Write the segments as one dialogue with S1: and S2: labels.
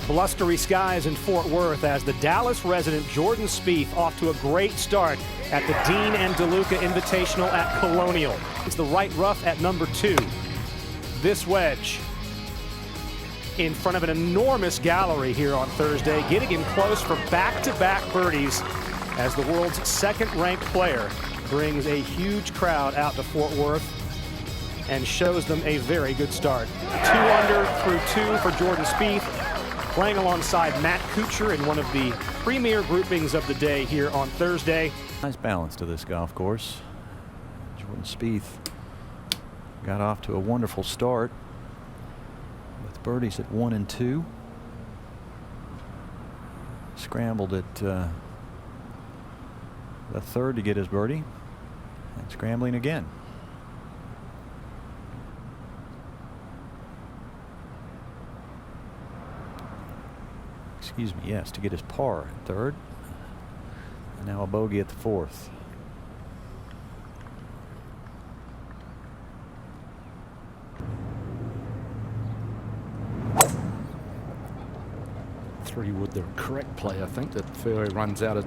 S1: Blustery skies in Fort Worth as the Dallas resident Jordan Spieth off to a great start at the DEAN DELUCA Invitational at Colonial. It's the right rough at number 2. This wedge in front of an enormous gallery here on Thursday, getting him close for back-to-back birdies as the world's second-ranked player brings a huge crowd out to Fort Worth and shows them a very good start. 2 under through 2 for Jordan Spieth, playing alongside Matt Kuchar in one of the premier groupings of the day here on Thursday.
S2: Nice balance to this golf course. Jordan Spieth got off to a wonderful start with birdies at 1 and 2. Scrambled at the third to get his birdie, and scrambling again. Excuse me, yes, to get his par at third, and now a bogey at the fourth.
S3: Three wood the correct play. I think that fairway runs out of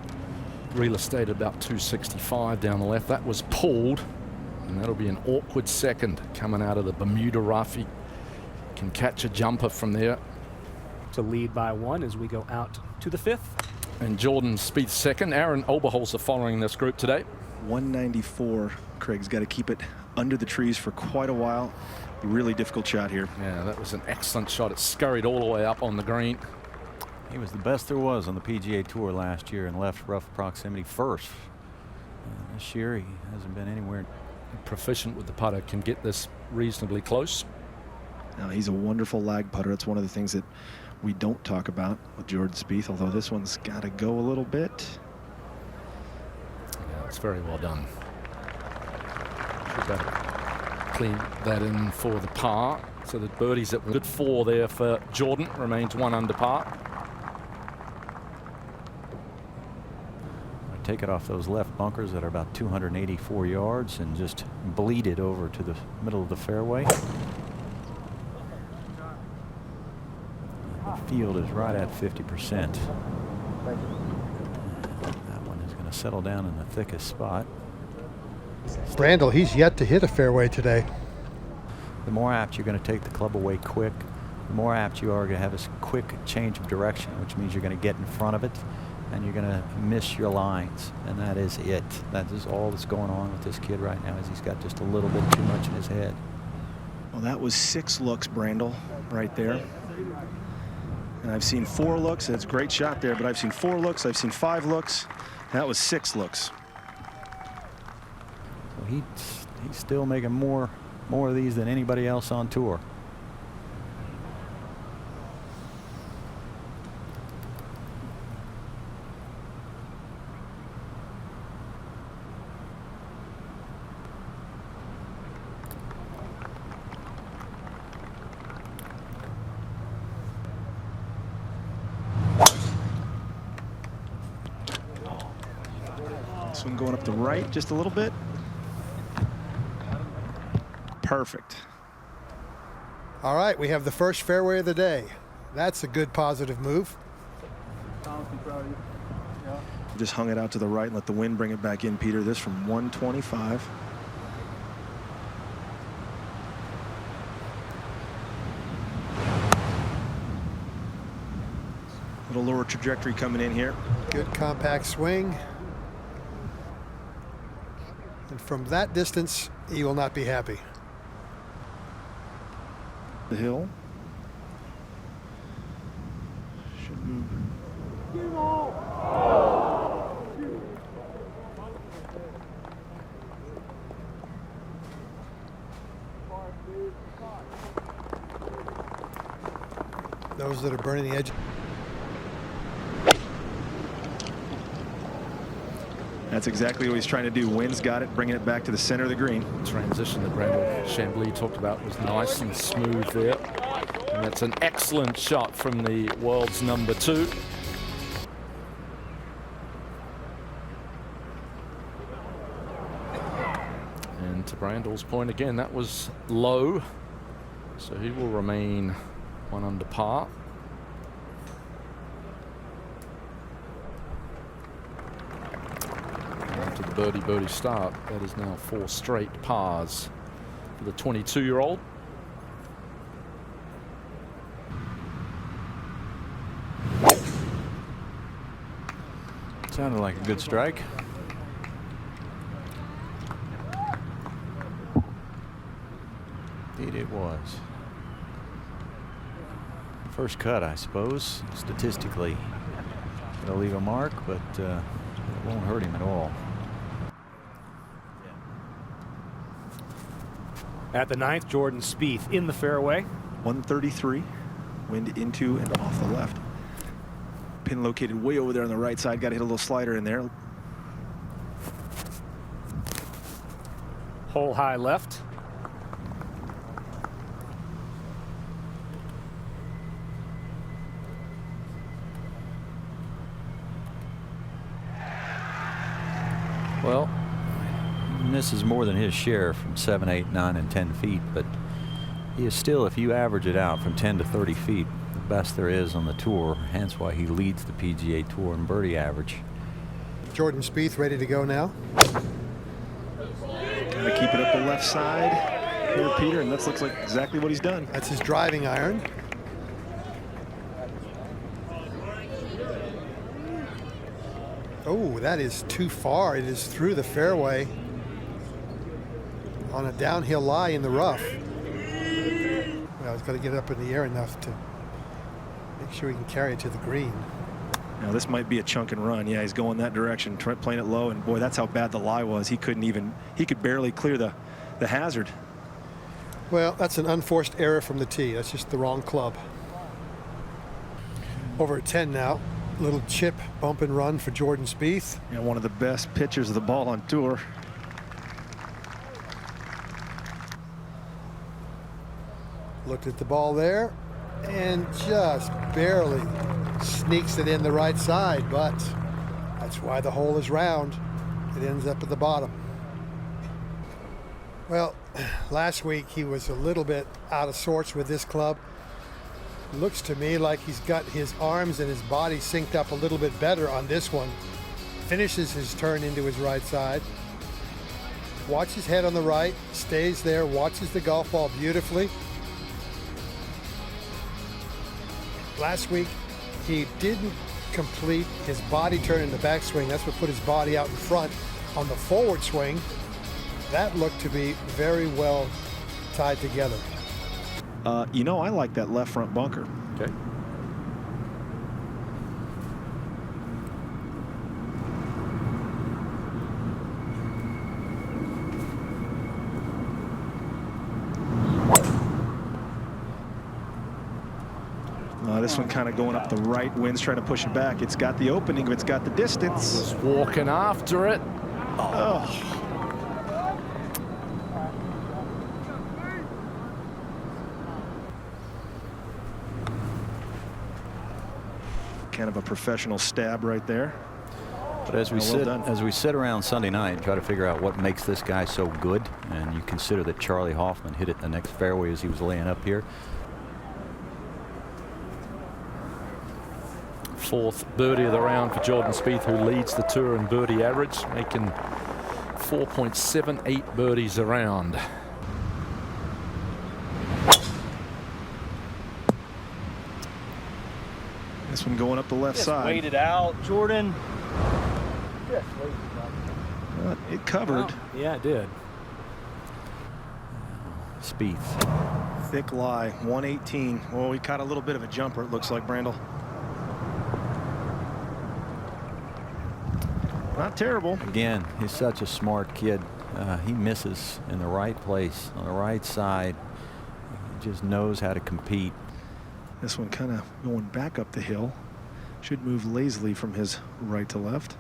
S3: real estate at about 265 down the left. That was pulled, and that'll be an awkward second coming out of the Bermuda rough. He can catch a jumper from there.
S1: To lead by 1 as we go out to the 5th.
S3: And Jordan Spieth second. Aaron Oberholzer following this group today.
S4: 194. Craig's got to keep it under the trees for quite a while. Really difficult shot here.
S3: Yeah, that was an excellent shot. It scurried all the way up on the green.
S2: He was the best there was on the PGA Tour last year and left rough proximity first. This year he hasn't been anywhere.
S3: Proficient with the putter, can get this reasonably close.
S4: Now he's a wonderful lag putter. It's one of the things that we don't talk about with Jordan Spieth, although this one's got to go a little bit.
S3: Yeah, it's very well done. Should better clean that in for the par. So the birdies at good 4 there for Jordan. Remains 1 under par.
S2: Take it off those left bunkers that are about 284 yards and just bleed it over to the middle of the fairway. The field is right at 50%. That one is going to settle down in the thickest spot.
S5: Brandel, he's yet to hit a fairway today.
S2: The more apt you're going to take the club away quick, the more apt you are going to have a quick change of direction, which means you're going to get in front of it and you're going to miss your lines, and that is it. That is all that's going on with this kid right now, is he's got just a little bit too much in his head.
S4: Well, that was 6 looks, Brandel, right there. And I've seen 4 looks. It's a great shot there, but I've seen 4 looks. I've seen 5 looks. That was 6 looks.
S2: So he's still making more of these than anybody else on tour.
S4: This one going up the right just a little bit. Perfect.
S5: All right, we have the first fairway of the day. That's a good positive move.
S4: Just hung it out to the right and let the wind bring it back in, Peter. This from 125. Little lower trajectory coming in here.
S5: Good compact swing. And from that distance, he will not be happy.
S4: The hill. Shouldn't.
S5: Those that are burning the edge.
S4: That's exactly what he's trying to do. Wind's got it, bringing it back to the center of the green.
S3: Transition that Brandel Chambly talked about was nice and smooth there. And that's an excellent shot from the world's number 2. And to Brandel's point again, that was low. So he will remain 1 under par. after the birdie start. That is now 4 straight pars for the 22-year-old.
S2: Sounded like a good strike. Indeed it was. First cut, I suppose. Statistically, it'll leave a mark, but it won't hurt him at all.
S1: At the 9th, Jordan Spieth in the fairway.
S4: 133, wind into and off the left. Pin located way over there on the right side. Got to hit a little slider in there.
S1: Hole high left.
S2: Well, this is more than his share from 7, 8, 9, and 10 feet, but he is still, if you average it out from 10 to 30 feet, the best there is on the tour. Hence why he leads the PGA Tour in birdie average.
S5: Jordan Spieth ready to go now.
S4: Gotta keep it up the left side here, Peter, and that looks like exactly what he's done.
S5: That's his driving iron. Oh, that is too far. It is through the fairway on a downhill lie in the rough. Well, he's got to get it up in the air enough to make sure he can carry it to the green.
S4: Now this might be a chunk and run. Yeah, he's going that direction, playing it low, and boy, that's how bad the lie was. He could barely clear the hazard.
S5: Well, that's an unforced error from the tee. That's just the wrong club. Over at 10 now. Little chip, bump and run for Jordan Spieth.
S4: Yeah, one of the best pitchers of the ball on tour.
S5: Looked at the ball there and just barely sneaks it in the right side, but that's why the hole is round. It ends up at the bottom. Well, last week he was a little bit out of sorts with this club. Looks to me like he's got his arms and his body synced up a little bit better on this one. Finishes his turn into his right side. Watch his head on the right, stays there, watches the golf ball beautifully. Last week, he didn't complete his body turn in the backswing. That's what put his body out in front. On the forward swing, that looked to be very well tied together.
S4: You know, I like that left front bunker.
S3: Okay.
S4: This one kind of going up the right. Wind's trying to push it back. It's got the opening, but it's got the distance.
S3: Just walking after it.
S4: Oh. Kind of a professional stab right there.
S2: But as we sit around Sunday night and try to figure out what makes this guy so good, and you consider that Charlie Hoffman hit it the next fairway as he was laying up here.
S3: 4th birdie of the round for Jordan Spieth, who leads the tour in birdie average, making 4.78 birdies a round.
S4: This one going up the left side.
S6: Wait it out, Jordan.
S4: It covered.
S1: Well, yeah, it did.
S2: Spieth.
S4: Thick lie, 118. Well, he caught a little bit of a jumper, it looks like, Brandel. Not terrible.
S2: Again, he's such a smart kid. He misses in the right place on the right side. He just knows how to compete.
S4: This one kind of going back up the hill. Should move lazily from his right to left.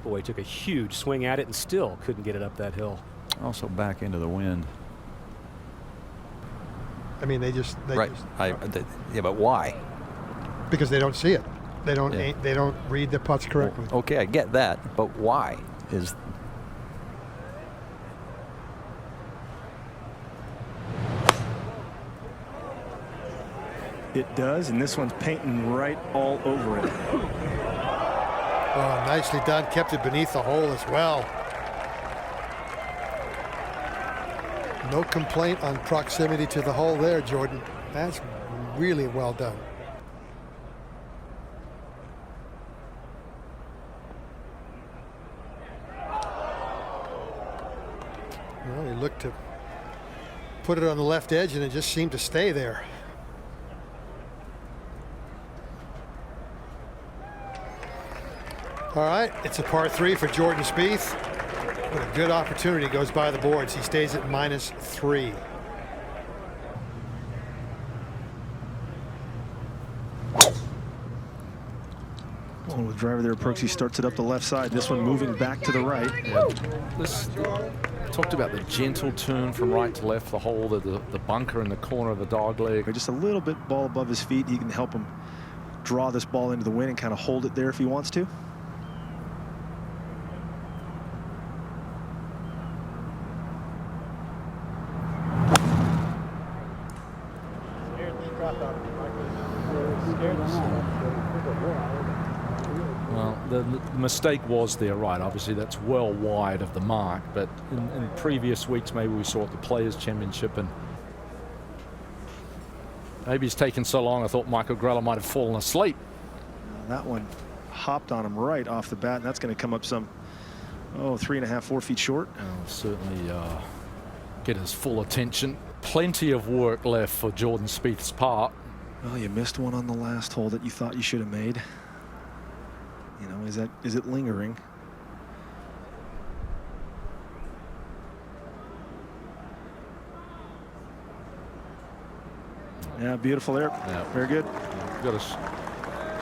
S1: Boy, he took a huge swing at it and still couldn't get it up that hill.
S2: Also back into the wind.
S5: I mean, they just
S2: yeah, but why?
S5: because they don't see it. They don't they don't read the putts correctly.
S2: Well, okay, I get that, but why is
S4: it does, and this one's painting right all over it.
S5: Oh, nicely done. Kept it beneath the hole as well. No complaint on proximity to the hole there, Jordan. That's really well done. Well, he looked to put it on the left edge, and it just seemed to stay there. All right, it's a par 3 for Jordan Spieth. What a good opportunity. Goes by the boards. He stays at -3.
S4: Oh, the driver there, Brooks, he starts it up the left side. This one moving back to the right.
S3: Yeah, this talked about the gentle turn from right to left, the hole, the bunker in the corner of the dog leg.
S4: Just a little bit ball above his feet. He can help him draw this ball into the wind and kind of hold it there if he wants to.
S3: Well, the mistake was there, right? Obviously, that's well wide of the mark. But in previous weeks, maybe we saw at the Players' Championship, and maybe it's taken so long. I thought Michael Grella might have fallen asleep.
S4: That one hopped on him right off the bat, and that's going to come up some, 3.5, 4 feet short.
S3: Certainly get his full attention. Plenty of work left for Jordan Spieth's part.
S4: Well, you missed one on the last hole that you thought you should have made. You know, is it lingering? Yeah, beautiful there.
S3: Yeah.
S4: Very good.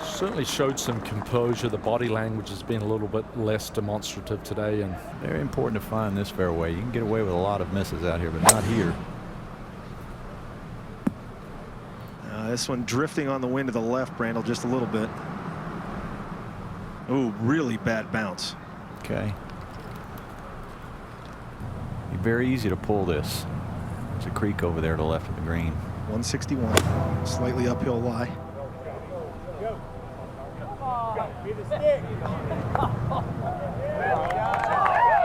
S3: Certainly showed some composure. The body language has been a little bit less demonstrative today, and
S2: Very important to find this fairway. You can get away with a lot of misses out here, but not here.
S4: This one drifting on the wind to the left, Brandel, just a little bit. Oh, really bad bounce.
S2: Okay. Be very easy to pull this. There's a creek over there to the left of the green.
S4: 161, slightly uphill lie.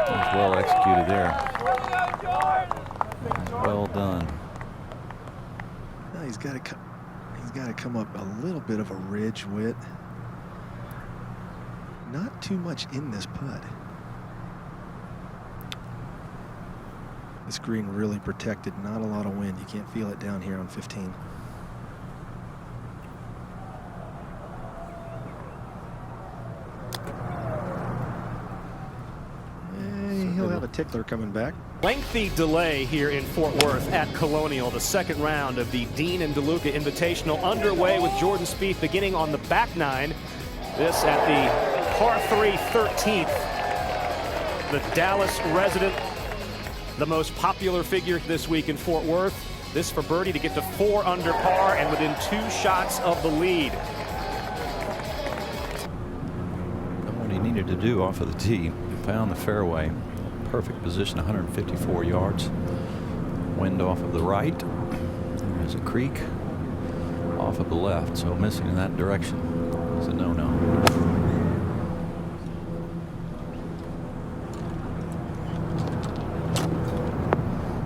S2: That's well executed there. Well done.
S4: Now he's got to come up a little bit of a ridge with. Not too much in this putt. This green really protected, not a lot of wind. You can't feel it down here on 15. He'll have a tickler coming back.
S1: Lengthy delay here in Fort Worth at Colonial. The second round of the Dean and DeLuca Invitational underway with Jordan Spieth beginning on the back nine. This at the par 3 13th. The Dallas resident, the most popular figure this week in Fort Worth. This for birdie to get to 4 under par and within 2 shots of the lead.
S2: And what he needed to do off of the tee, he found the fairway. Perfect position, 154 yards. Wind off of the right. There's a creek off of the left, so missing in that direction is a no-no.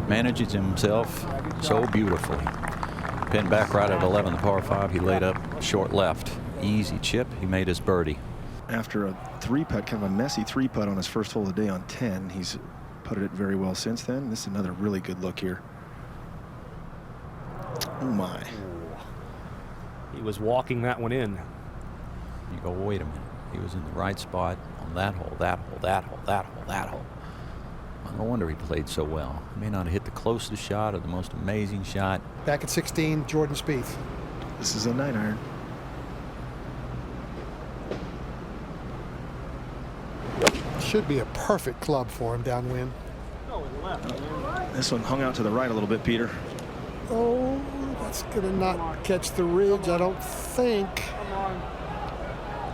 S2: Manages himself so beautifully. Pinned back right at 11, the par 5. He laid up short left. Easy chip. He made his birdie.
S4: After a 3-putt, kind of a messy 3-putt on his first hole of the day on 10, he's putted it very well since then. This is another really good look here. Oh my.
S1: He was walking that one in.
S2: You go, wait a minute. He was in the right spot on that hole, that hole, that hole, that hole, that hole. No wonder he played so well. He may not have hit the closest shot or the most amazing shot.
S5: Back at 16, Jordan Spieth.
S4: This is a 9-iron.
S5: Should be a perfect club for him downwind.
S4: This one hung out to the right a little bit, Peter.
S5: Oh, that's gonna not catch the ridge, I don't think.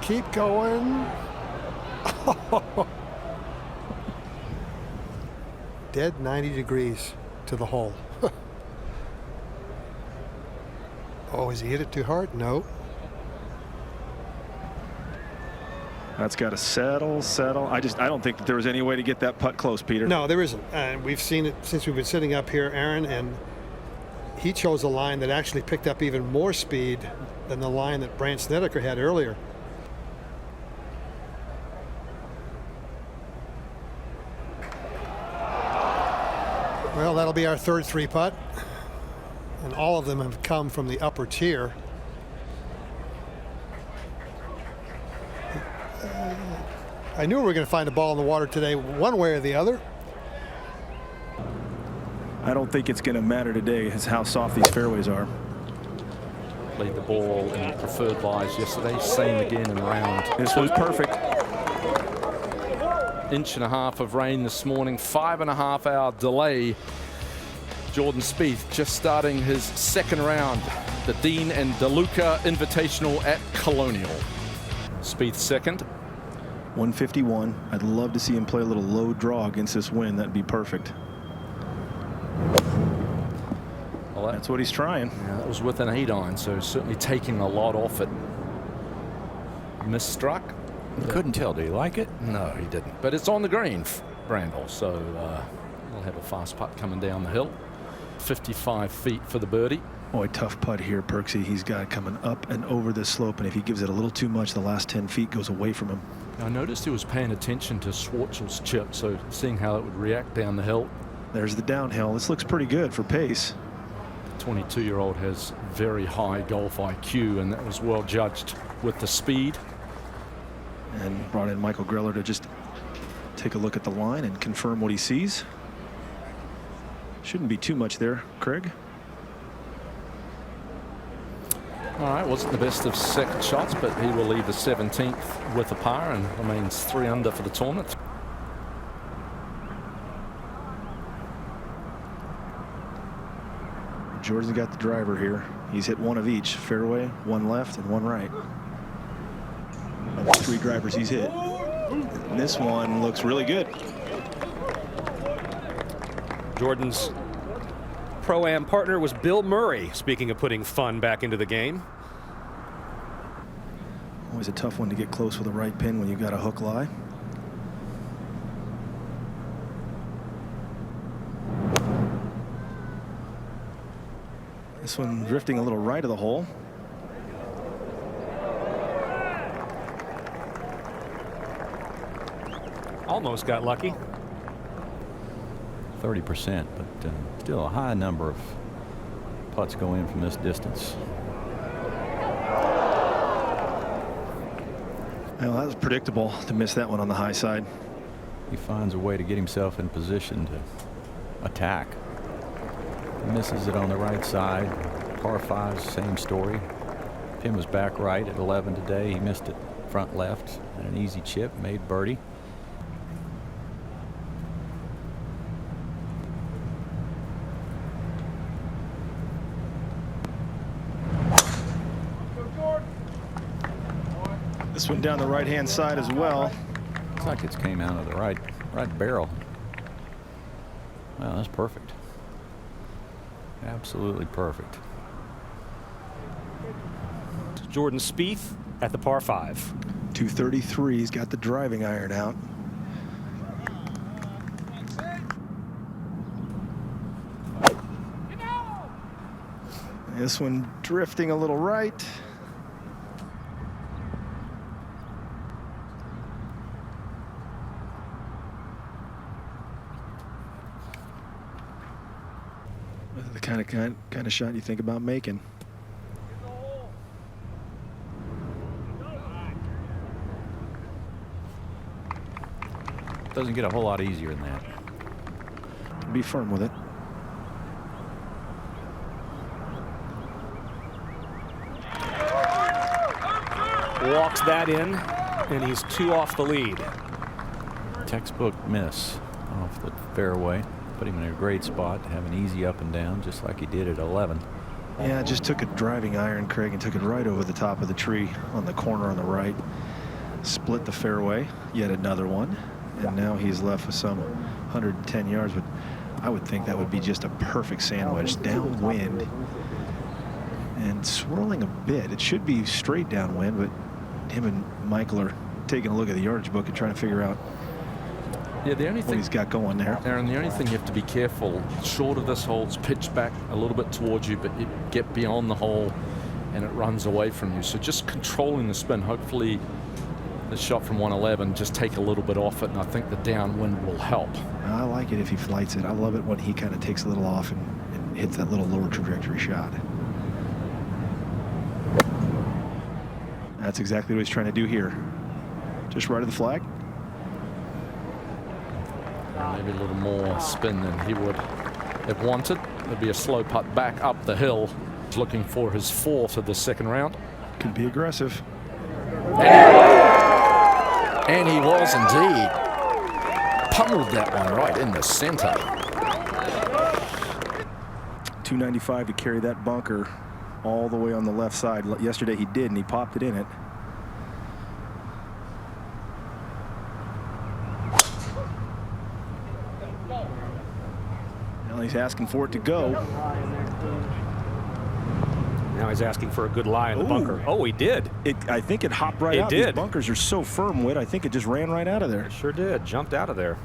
S5: Keep going. Dead 90 degrees to the hole. Oh, has he hit it too hard? No.
S4: That's got to settle. I don't think that there was any way to get that putt close, Peter.
S5: No, there isn't. And we've seen it since we've been sitting up here, Aaron, and he chose a line that actually picked up even more speed than the line that Brandt Snedeker had earlier. Well, that'll be our third 3-putt, and all of them have come from the upper tier. I knew we were going to find a ball in the water today, one way or the other.
S4: I don't think it's going to matter today is how soft these fairways are.
S3: Played the ball in preferred lies yesterday. Same again in round.
S4: This was perfect.
S3: 1.5 inches of rain this morning. 5.5 hour delay. Jordan Spieth just starting his second round. The Dean and DeLuca Invitational at Colonial. Spieth second.
S4: 151. I'd love to see him play a little low draw against this wind. That'd be perfect.
S3: Well,
S4: that's what he's trying.
S3: Yeah, that was with an 8-iron, so certainly taking a lot off it. Misstruck.
S2: You couldn't tell. Do you like it?
S3: No, he didn't. But it's on the green, Brandel, so we'll have a fast putt coming down the hill. 55 feet for the birdie.
S4: Boy, tough putt here, Perksy. He's got it coming up and over this slope, and if he gives it a little too much, the last 10 feet goes away from him.
S3: I noticed he was paying attention to Schwartzel's chip, so seeing how it would react down the hill.
S4: There's the downhill. This looks pretty good for pace.
S3: The 22-year-old has very high golf IQ, and that was well judged with the speed.
S4: And brought in Michael Greller to just take a look at the line and confirm what he sees. Shouldn't be too much there, Craig.
S3: All right, wasn't the best of second shots, but he will leave the 17th with a par and remains 3 under for the tournament.
S4: Jordan's got the driver here. He's hit one of each, fairway, one left and one right. Of the 3 drivers he's hit. And this one looks really good.
S1: Jordan's Pro-Am partner was Bill Murray, speaking of putting fun back into the game.
S4: Always a tough one to get close with a right pin when you've got a hook lie. This one drifting a little right of the hole.
S1: Almost got lucky.
S2: 30%, but still a high number of putts go in from this distance.
S4: Well, that was predictable to miss that one on the high side.
S2: He finds a way to get himself in position to attack. He misses it on the right side. Par 5, same story. Pin was back right at 11 today. He missed it front left and an easy chip, made birdie.
S4: This one down the right-hand side as well.
S2: Looks like it came out of the right barrel. Wow, that's perfect. Absolutely perfect.
S1: Jordan Spieth at the par 5.
S4: 233. He's got the driving iron out. This one drifting a little right. The kind of shot you think about making.
S2: Doesn't get a whole lot easier than that.
S4: Be firm with it.
S1: Walks that in, and he's 2 off the lead.
S2: Textbook miss off the fairway. Put him in a great spot to have an easy up and down, just like he did at 11.
S4: Yeah, just took a driving iron, Craig, and took it right over the top of the tree on the corner on the right. Split the fairway, yet another one. And now he's left with some 110 yards, but I would think that would be just a perfect sandwich. Downwind and swirling a bit. It should be straight downwind, but him and Michael are taking a look at the yardage book and trying to figure out
S3: Yeah, the only
S4: what
S3: thing
S4: he's got going there.
S3: Aaron, the only thing you have to be careful, short of this hole's pitch back a little bit towards you, but you get beyond the hole and it runs away from you. So just controlling the spin. Hopefully the shot from 111 just take a little bit off it, and I think the downwind will help.
S4: I like it if he flights it. I love it when he kind of takes a little off and hits that little lower trajectory shot. That's exactly what he's trying to do here. Just right of the flag.
S3: Maybe a little more spin than he would have wanted. There'll be a slow putt back up the hill. He's looking for his 4th of the second round.
S4: Could be aggressive.
S3: And he was indeed. Pummeled that one right in the center.
S4: 295 to carry that bunker all the way on the left side. Yesterday he did, and he popped it in it. Now he's asking for it to go.
S1: Now he's asking for a good lie in the bunker. Oh, he did.
S4: I think it hopped right out.
S1: It did.
S4: These bunkers are so firm, Whit. I think it just ran right out of there.
S1: It sure did. Jumped out of there.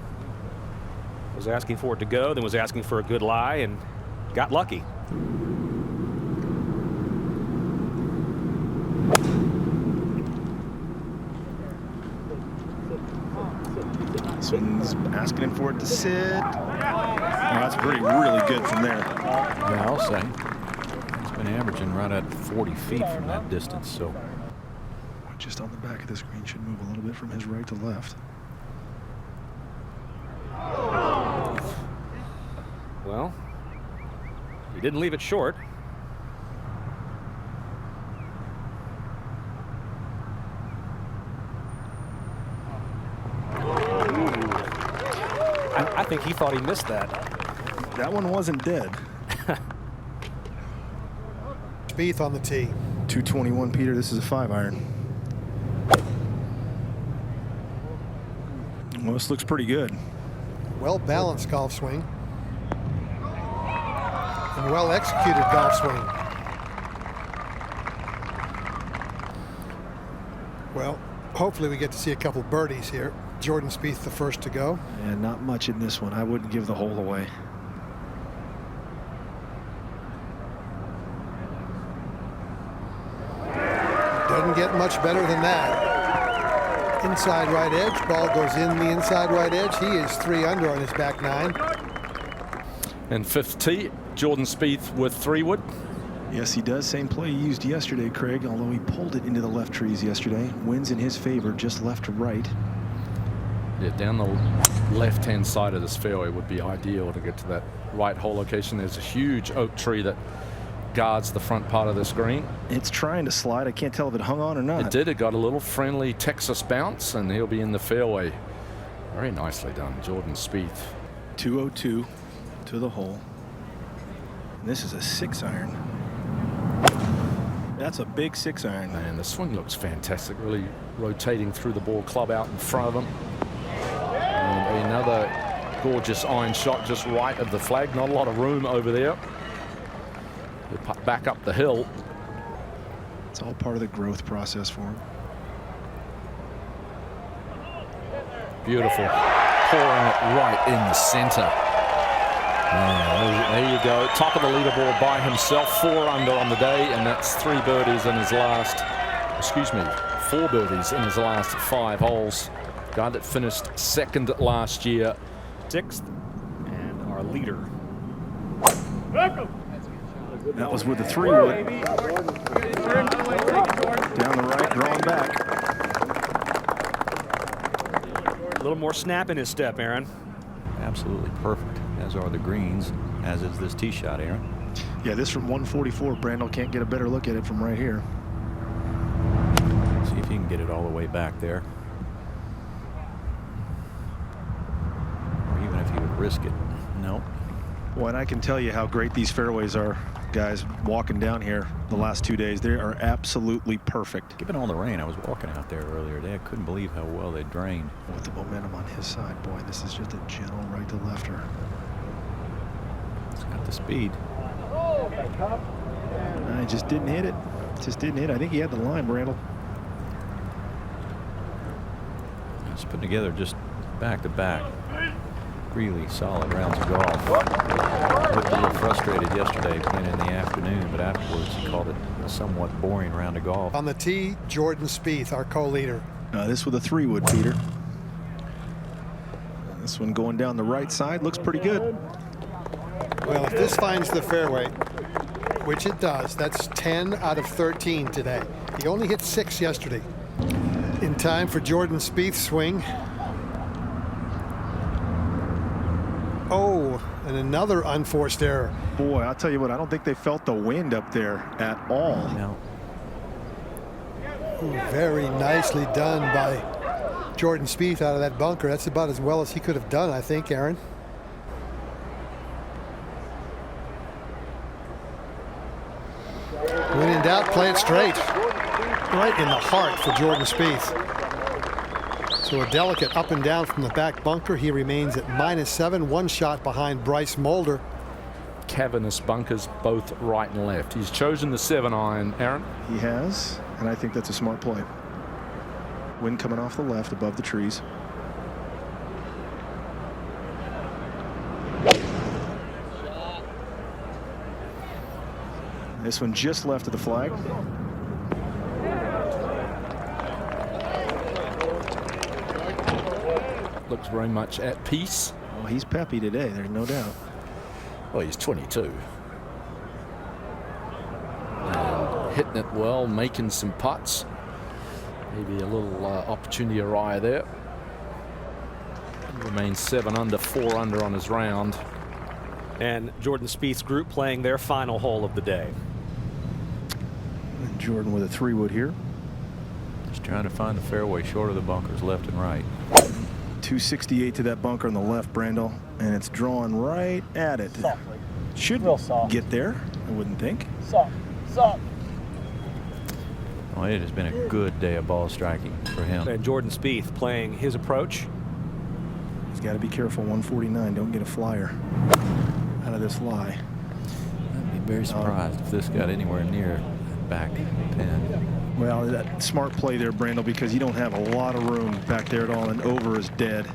S1: Was asking for it to go, then was asking for a good lie, and got lucky.
S4: This one's asking him for it to sit. Oh, that's really good from there.
S2: Yeah, I'll say. He's been averaging right at 40 feet from that distance, so.
S4: Just on the back of the screen, should move a little bit from his right to left.
S1: Well, he didn't leave it short. I think he thought he missed that.
S4: That one wasn't dead.
S5: Spieth on the tee.
S4: 221, Peter. This is a 5-iron. Well, this looks pretty good.
S5: Well balanced golf swing. And well executed golf swing. Well, hopefully we get to see a couple birdies here. Jordan Spieth the first to go.
S4: And not much in this one. I wouldn't give the hole away.
S5: Doesn't get much better than that. Inside right edge. Ball goes in the inside right edge. He is 3 under on his back 9.
S3: And 5th tee, Jordan Spieth with 3-wood.
S4: Yes, he does. Same play he used yesterday, Craig, although he pulled it into the left trees yesterday. Winds in his favor, just left to right.
S3: Yeah, down the left-hand side of this fairway would be ideal to get to that right hole location. There's a huge oak tree that guards the front part of this green.
S4: It's trying to slide. I can't tell if it hung on or not.
S3: It did. It got a little friendly Texas bounce, and he'll be in the fairway. Very nicely done, Jordan Spieth.
S4: 202 to the hole. And this is a 6-iron. That's a big 6-iron.
S3: Man, the swing looks fantastic. Really rotating through the ball club out in front of him. And another gorgeous iron shot just right of the flag. Not a lot of room over there. He'll putt back up the hill.
S4: It's all part of the growth process for him.
S3: Beautiful. Pouring it right in the center. There you go. Top of the leaderboard by himself. 4 under on the day, and that's 3 birdies in his last, 4 birdies in his last 5 holes. Guy that finished 2nd last year.
S1: 6th, and our leader.
S4: That was with the 3-wood. Down the right, drawing back.
S1: A little more snap in his step, Aaron.
S2: Absolutely perfect, as are the greens, as is this tee shot, Aaron.
S4: Yeah, this from 144. Brandel can't get a better look at it from right here.
S2: See if he can get it all the way back there. Or even if he would risk it. Nope.
S4: Well, and I can tell you how great these fairways are, guys, walking down here the last 2 days. They are absolutely perfect.
S2: Given all the rain, I was walking out there earlier today. I couldn't believe how well they drained.
S4: With the momentum on his side, boy, this is just a gentle right to lefter.
S2: It's got the speed.
S4: I just didn't hit it. Just didn't hit it. I think he had the line, Brandel.
S2: He's putting together just back-to-back really solid rounds of golf. Looked a little frustrated yesterday playing in the afternoon, but afterwards he called it a somewhat boring round of golf.
S5: On the tee, Jordan Spieth, our co-leader.
S4: This with a 3-wood, Peter. This one going down the right side looks pretty good.
S5: Well, if this finds the fairway, which it does, that's 10 out of 13 today. He only hit 6 yesterday. In time for Jordan Spieth's swing. Oh, and another unforced error.
S4: Boy, I'll tell you what, I don't think they felt the wind up there at all.
S2: Now,
S5: Very nicely done by Jordan Spieth out of that bunker. That's about as well as he could have done, I think, Aaron. When in doubt, play it straight. Right in the heart for Jordan Spieth. So a delicate up and down from the back bunker. He remains at -7, 1 shot behind Bryce Mulder.
S3: Cavernous bunkers both right and left. He's chosen the 7-iron, Aaron.
S4: He has, and I think that's a smart play. Wind coming off the left above the trees. This one just left of the flag.
S3: Looks very much at peace.
S4: Oh, he's peppy today, there's no doubt.
S3: Well, he's 22. And hitting it well, making some putts. Maybe a little opportunity awry there. He remains 7 under, 4 under on his round.
S1: And Jordan Spieth's group playing their final hole of the day.
S4: And Jordan with a 3-wood here.
S2: just trying to find the fairway short of the bunkers left and right.
S4: 268 to that bunker on the left, Brandel, and it's drawn right at it.
S6: Softly.
S4: Should
S6: Real soft.
S4: get there, I wouldn't think.
S6: Soft. Soft.
S2: Well, it has been a good day of ball striking for him.
S1: And Jordan Spieth playing his approach.
S4: He's got to be careful, 149. Don't get a flyer out of this lie.
S2: I'd be very surprised if this got anywhere near that back pin.
S4: Well, that smart play there, Brandel, because you don't have a lot of room back there at all, and over is dead.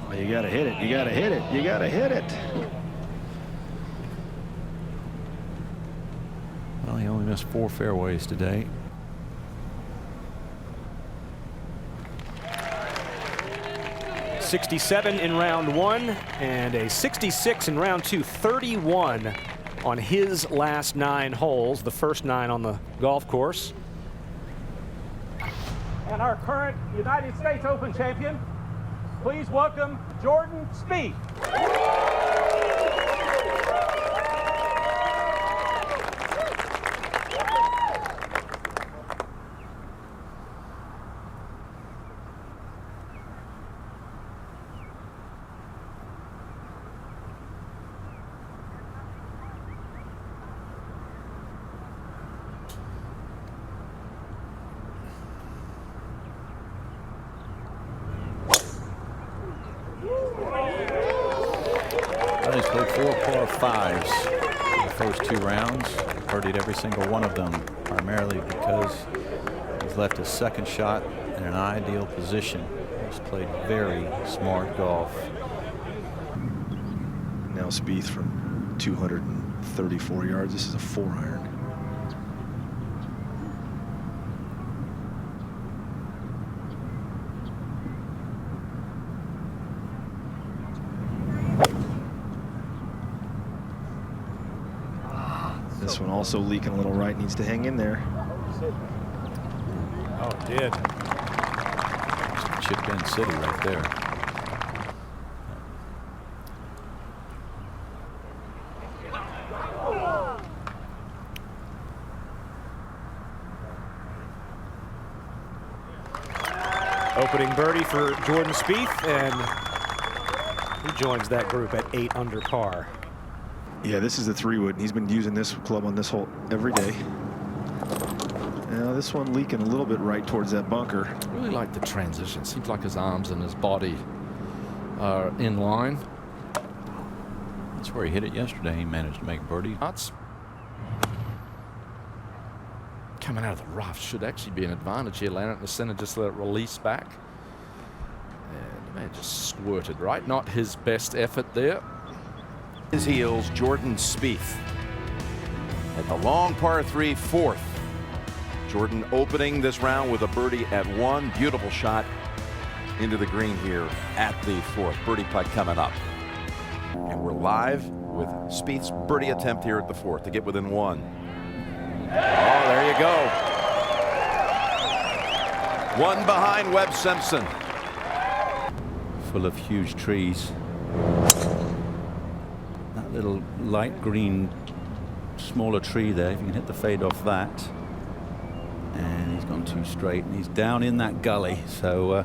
S4: Oh, you got to hit it. You got to hit it. You got to hit it.
S2: Well, he only missed 4 fairways today.
S1: .67 in round 1 and a 66 in round 2. 31 on his last 9 holes, the first 9 on the golf course.
S7: And our current United States Open champion, please welcome Jordan Spieth.
S2: He's played 4 par 5s in the first 2 rounds. Birdied every single one of them, primarily because he's left his second shot in an ideal position. He's played very smart golf.
S4: Now Spieth from 234 yards. This is a 4-iron. This one also leaking a little right, needs to hang in there.
S1: Oh, it did.
S2: Chipped in city right there.
S1: Opening birdie for Jordan Spieth, and he joins that group at 8 under par.
S4: Yeah, this is the 3-wood, and he's been using this club on this hole every day. Now this one leaking a little bit right towards that bunker.
S3: I really like the transition. Seems like his arms and his body are in line.
S2: That's where he hit it yesterday. He managed to make birdie.
S3: That's coming out of the rough should actually be an advantage here. Land it in the center, just let it release back. And the man just squirted right. Not his best effort there.
S6: His heels, Jordan Spieth. At the long par 3, fourth. Jordan opening this round with a birdie at 1. Beautiful shot into the green here at the 4th. Birdie putt coming up. And we're live with Spieth's birdie attempt here at the 4th to get within 1. Oh, there you go. 1 behind Webb Simpson.
S2: Full of huge trees. That little light green smaller tree there, if you can hit the fade off that. And he's gone too straight and he's down in that gully, so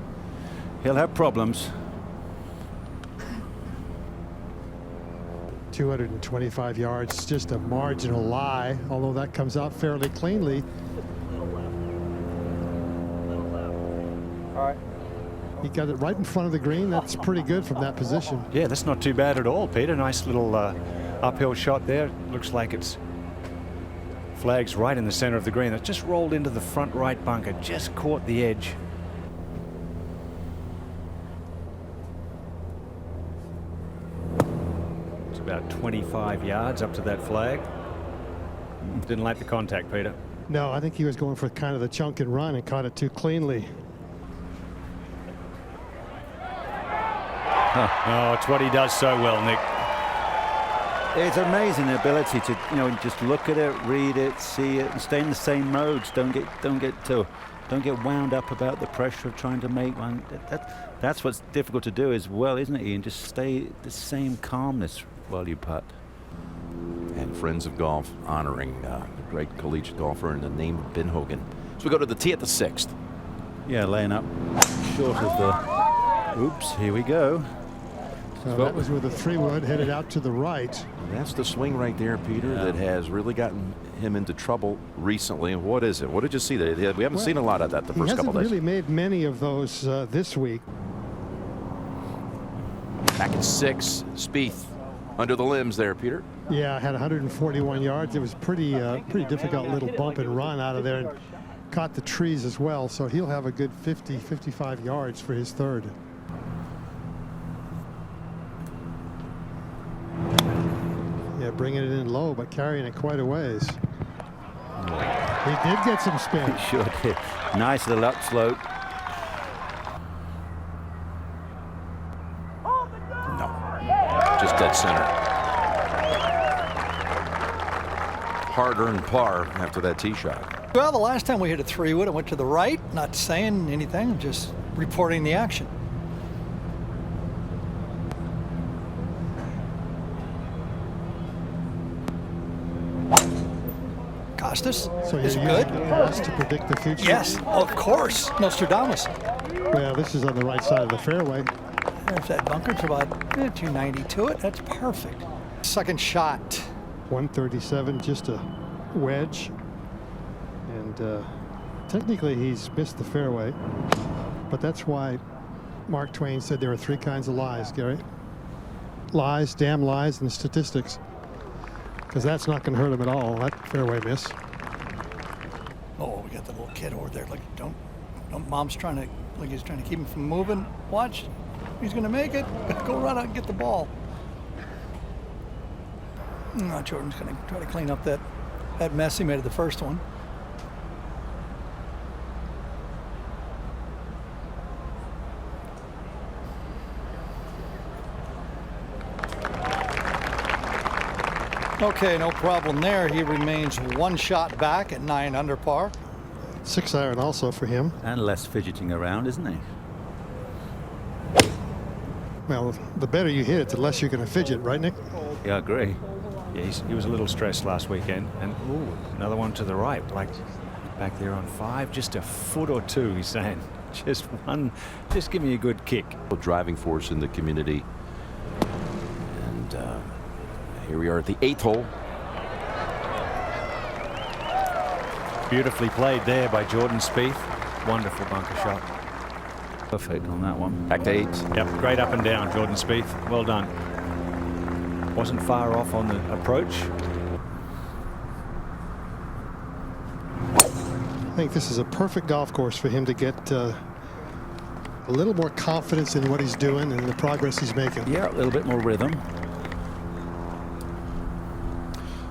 S2: he'll have problems.
S5: 225 yards, just a marginal lie, although that comes out fairly cleanly.
S7: All right.
S5: He got it right in front of the green. That's pretty good from that position.
S1: Yeah, that's not too bad at all, Peter. Nice little uphill shot there. Looks like it's flags right in the center of the green. It just rolled into the front right bunker, just caught the edge. It's about 25 yards up to that flag. Didn't like the contact, Peter.
S5: No, I think he was going for kind of the chunk and run and caught it too cleanly.
S1: Oh, it's what he does so well, Nick.
S2: It's amazing the ability to, you know, just look at it, read it, see it, and stay in the same modes. Don't get wound up about the pressure of trying to make one. That's what's difficult to do as well, isn't it, Ian? Just stay the same calmness while you putt.
S6: And Friends of Golf honoring the great collegiate golfer in the name of Ben Hogan. So we go to the tee at the 6th.
S2: Yeah, laying up short of the. Oops, here we go.
S5: So that was with a 3-wood headed out to the right.
S6: That's the swing right there, Peter, that has really gotten him into trouble recently. And what is it? What did you see there? We haven't seen a lot of that the first couple days.
S5: He hasn't really made many of those this week.
S6: Back at 6, Spieth under the limbs there, Peter.
S5: Yeah, had 141 yards. It was pretty difficult little bump and run out of there, and caught the trees as well. So he'll have a good 50, 55 yards for his 3rd. Yeah, bringing it in low, but carrying it quite a ways. He did get some spin.
S2: He sure did. Nice little upslope.
S6: No, just dead center. Hard-earned par after that tee shot.
S8: Well, the last time we hit a 3-wood, it went to the right. Not saying anything, just reporting the action. Costas,
S5: So
S8: is it
S5: you're
S8: good?
S5: using us to predict the future?
S8: Yes, of course. Nostradamus.
S5: Well, this is on the right side of the fairway.
S8: There's that bunker. It's about 290 to it. That's perfect. Second shot.
S5: 137, just a wedge. And technically he's missed the fairway. But that's why Mark Twain said there are 3 kinds of lies, Gary. Lies, damn lies, and statistics. Because that's not going to hurt him at all, that fairway miss.
S8: Oh, we got the little kid over there. Like, don't Mom's trying to, like he's trying to keep him from moving. Watch. He's going to make it. Go run out and get the ball. No, Jordan's going to try to clean up that mess he made of the first one. Okay, no problem there. He remains 1 shot back at 9 under par.
S5: 6 iron also for him.
S2: And less fidgeting around, isn't he?
S5: Well, the better you hit it, the less you're going to fidget, right, Nick?
S2: Yeah, I agree.
S1: Yeah, he was a little stressed last weekend. And ooh, another one to the right, like back there on 5, just a foot or 2, he's saying. Just one, just give me a good kick.
S6: Driving force in the community. And here we are at the 8th hole.
S1: Beautifully played there by Jordan Spieth. Wonderful bunker shot.
S2: Perfect on that one.
S6: Back to 8.
S1: Yep, great up and down, Jordan Spieth. Well done. Wasn't far off on the approach.
S5: I think this is a perfect golf course for him to get a little more confidence in what he's doing and the progress he's making.
S9: Yeah, a little bit more rhythm.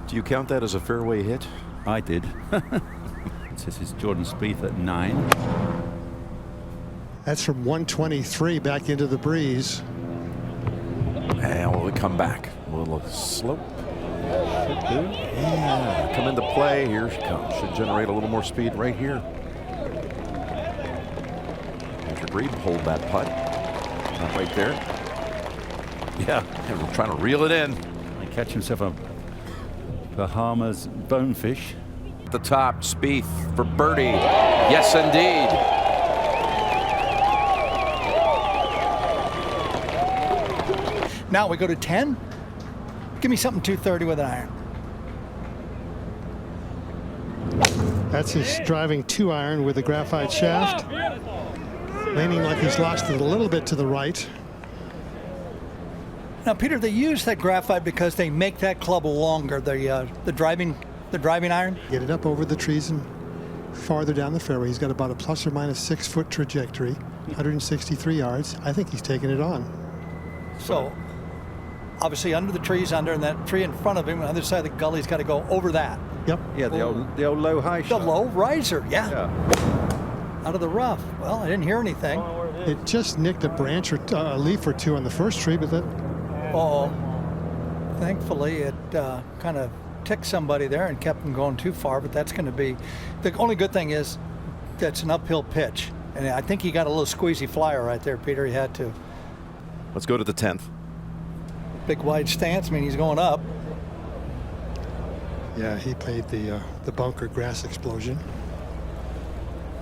S6: Do you count that as a fairway hit?
S9: I did. This is Jordan Spieth at 9.
S5: That's from 123 back into the breeze.
S6: And will it come back? A little slope. Yeah, come into play. Here she comes. Should generate a little more speed right here. Andrew Green, hold that putt. Not right there. Yeah, and we're trying to reel it in.
S9: He catch himself a Bahamas bonefish.
S6: At the top, Spieth for birdie. Yes, indeed.
S8: Now we go to 10. Give me something 230 with an iron.
S5: That's his driving 2-iron with a graphite shaft. Leaning like he's lost it a little bit to the right.
S8: Now, Peter, they use that graphite because they make that club longer. The driving iron.
S5: Get it up over the trees and farther down the fairway. He's got about a plus or minus 6-foot trajectory, 163 yards. I think he's taking it on.
S8: So, obviously, under the trees, and that tree in front of him, on the other side of the gully's got to go over that.
S5: Yep.
S9: Yeah, the old low-high
S8: The
S9: shot.
S8: low riser, yeah. Out of the rough. Well, I didn't hear anything.
S5: It just nicked a branch or a leaf or two on the first tree, but that.
S8: Oh, thankfully it kind of ticked somebody there and kept them going too far, but that's going to be, the only good thing is that's an uphill pitch. And I think he got a little squeezy flyer right there, Peter. He had to.
S6: Let's go to the 10th.
S8: Big wide stance, I mean, he's going up.
S5: Yeah, he played the bunker grass explosion.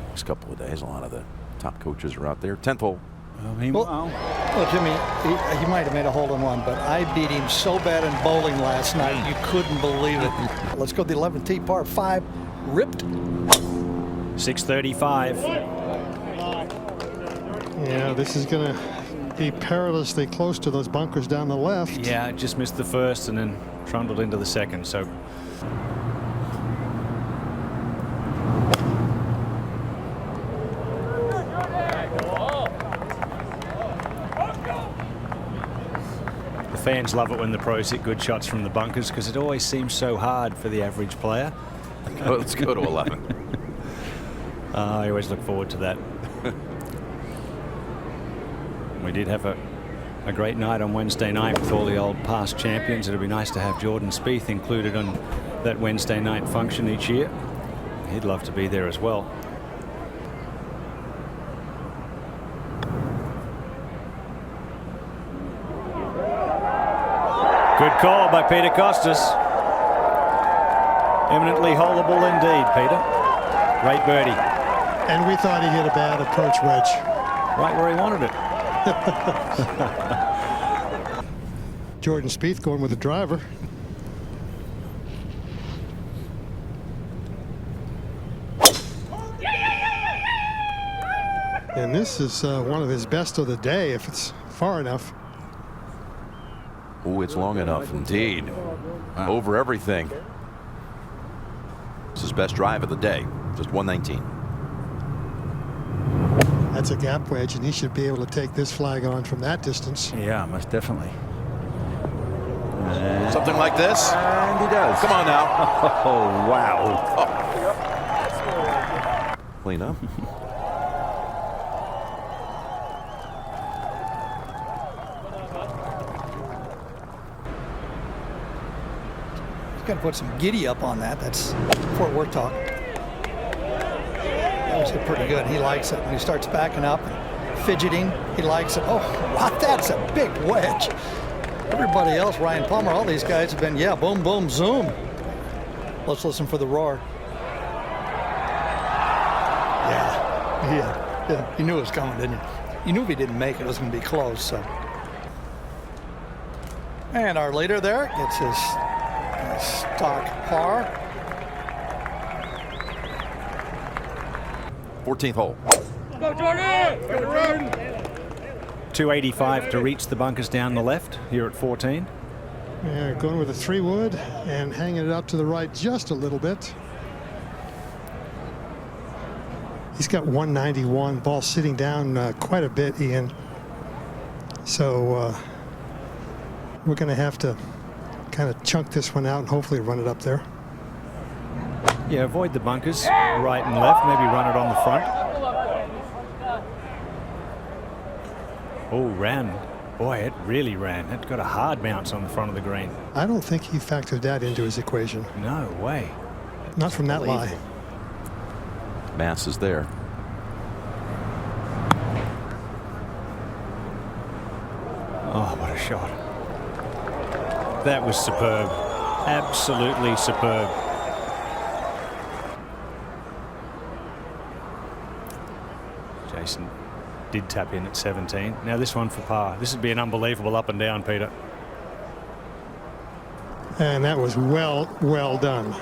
S6: Next couple of days, a lot of the top coaches are out there. 10th hole.
S8: Well, Jimmy, he might have made a hole-in-one, but I beat him so bad in bowling last night, you couldn't believe it. Let's go to the 11th tee, par 5, ripped.
S1: 635.
S5: Yeah, this is going to be perilously close to those bunkers down the left.
S1: Yeah, just missed the first and then trundled into the second. So the fans love it when the pros hit good shots from the bunkers because it always seems so hard for the average player.
S6: Let's go to 11.
S1: I always look forward to that. We did have a great night on Wednesday night with all the old past champions. It'd be nice to have Jordan Spieth included on that Wednesday night function each year. He'd love to be there as well. Good call by Peter Costas. Eminently holeable indeed, Peter. Great birdie.
S5: And we thought he hit a bad approach wedge.
S1: Right where he wanted it.
S5: Jordan Spieth going with the driver. And this is one of his best of the day if it's far enough.
S6: Oh, it's long enough indeed. Wow. Over everything. It's his best drive of the day. Just 119.
S5: That's a gap wedge, and he should be able to take this flag on from that distance.
S9: Yeah, most definitely.
S6: Something like this.
S9: And he does.
S6: Come on now.
S9: Oh, wow.
S6: Oh. Clean up.
S8: He's got to put some giddy up on that. That's Fort Worth talk. That was pretty good. He likes it when he starts backing up and fidgeting. He likes it. Oh, wow, that's a big wedge. Everybody else, Ryan Palmer, all these guys have been, yeah, boom, boom, zoom. Let's listen for the roar. Yeah, you knew it was coming, didn't you? You knew if he didn't make it, it was going to be close. So, and our leader there gets his stock par.
S6: 14th hole.
S7: Go, Jordan! Go, Jordan!
S1: 285 to reach the bunkers down the left here at 14.
S5: Yeah, going with a 3-wood and hanging it out to the right just a little bit. He's got 191. Ball sitting down quite a bit, Ian. So we're going to have to kind of chunk this one out and hopefully run it up there.
S1: Yeah, avoid the bunkers, right and left. Maybe run it on the front. Oh, ran. Boy, it really ran. It got a hard bounce on the front of the green.
S5: I don't think he factored that into his equation.
S1: No way.
S5: Not from that lie.
S6: Mass is there.
S1: Oh, what a shot. That was superb. Absolutely superb. Jason did tap in at 17. Now this one for par. This would be an unbelievable up and down, Peter.
S5: And that was well done.